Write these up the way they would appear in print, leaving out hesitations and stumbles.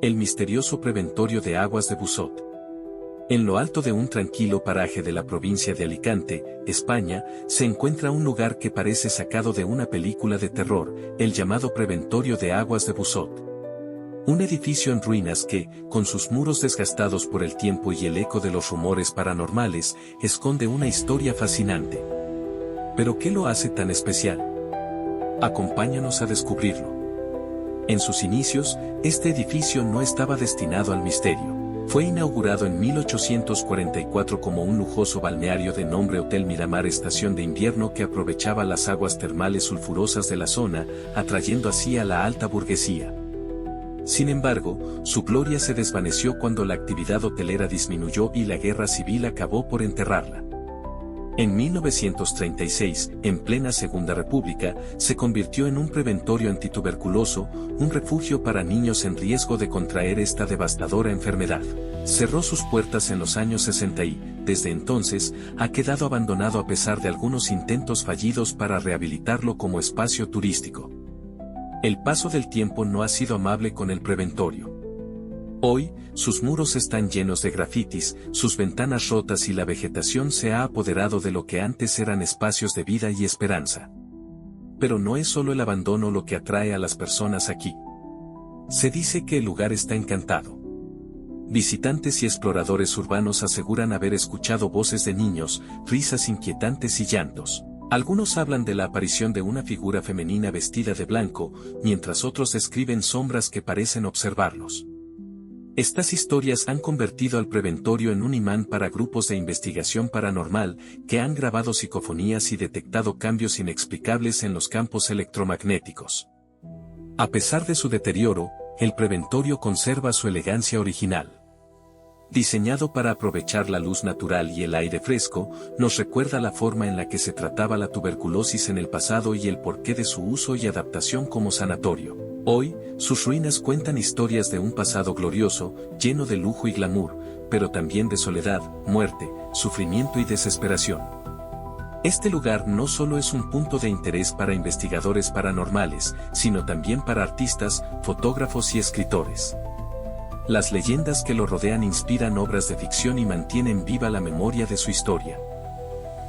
El misterioso preventorio de aguas de Busot. En lo alto de un tranquilo paraje de la provincia de Alicante, España, se encuentra un lugar que parece sacado de una película de terror, el llamado Preventorio de Aguas de Busot. Un edificio en ruinas que, con sus muros desgastados por el tiempo y el eco de los rumores paranormales, esconde una historia fascinante. ¿Pero qué lo hace tan especial? Acompáñanos a descubrirlo. En sus inicios, este edificio no estaba destinado al misterio. Fue inaugurado en 1844 como un lujoso balneario de nombre Hotel Miramar Estación de Invierno que aprovechaba las aguas termales sulfurosas de la zona, atrayendo así a la alta burguesía. Sin embargo, su gloria se desvaneció cuando la actividad hotelera disminuyó y la guerra civil acabó por enterrarla. En 1936, en plena Segunda República, se convirtió en un preventorio antituberculoso, un refugio para niños en riesgo de contraer esta devastadora enfermedad. Cerró sus puertas en los años 60 y, desde entonces, ha quedado abandonado a pesar de algunos intentos fallidos para rehabilitarlo como espacio turístico. El paso del tiempo no ha sido amable con el preventorio. Hoy, sus muros están llenos de grafitis, sus ventanas rotas y la vegetación se ha apoderado de lo que antes eran espacios de vida y esperanza. Pero no es solo el abandono lo que atrae a las personas aquí. Se dice que el lugar está encantado. Visitantes y exploradores urbanos aseguran haber escuchado voces de niños, risas inquietantes y llantos. Algunos hablan de la aparición de una figura femenina vestida de blanco, mientras otros describen sombras que parecen observarlos. Estas historias han convertido al preventorio en un imán para grupos de investigación paranormal que han grabado psicofonías y detectado cambios inexplicables en los campos electromagnéticos. A pesar de su deterioro, el preventorio conserva su elegancia original. Diseñado para aprovechar la luz natural y el aire fresco, nos recuerda la forma en la que se trataba la tuberculosis en el pasado y el porqué de su uso y adaptación como sanatorio. Hoy, sus ruinas cuentan historias de un pasado glorioso, lleno de lujo y glamour, pero también de soledad, muerte, sufrimiento y desesperación. Este lugar no solo es un punto de interés para investigadores paranormales, sino también para artistas, fotógrafos y escritores. Las leyendas que lo rodean inspiran obras de ficción y mantienen viva la memoria de su historia.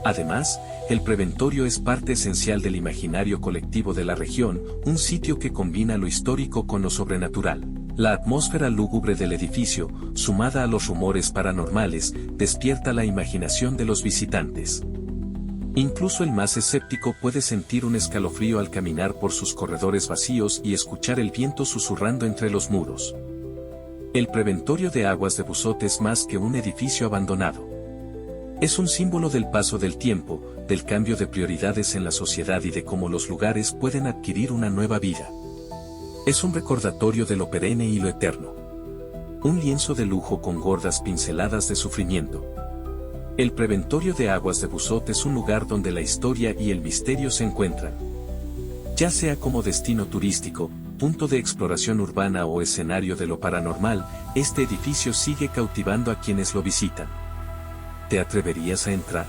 Además, el preventorio es parte esencial del imaginario colectivo de la región, un sitio que combina lo histórico con lo sobrenatural. La atmósfera lúgubre del edificio, sumada a los rumores paranormales, despierta la imaginación de los visitantes. Incluso el más escéptico puede sentir un escalofrío al caminar por sus corredores vacíos y escuchar el viento susurrando entre los muros. El preventorio de aguas de Busot es más que un edificio abandonado. Es un símbolo del paso del tiempo, del cambio de prioridades en la sociedad y de cómo los lugares pueden adquirir una nueva vida. Es un recordatorio de lo perenne y lo eterno. Un lienzo de lujo con gordas pinceladas de sufrimiento. El preventorio de aguas de Busot es un lugar donde la historia y el misterio se encuentran. Ya sea como destino turístico, punto de exploración urbana o escenario de lo paranormal, este edificio sigue cautivando a quienes lo visitan. ¿Te atreverías a entrar?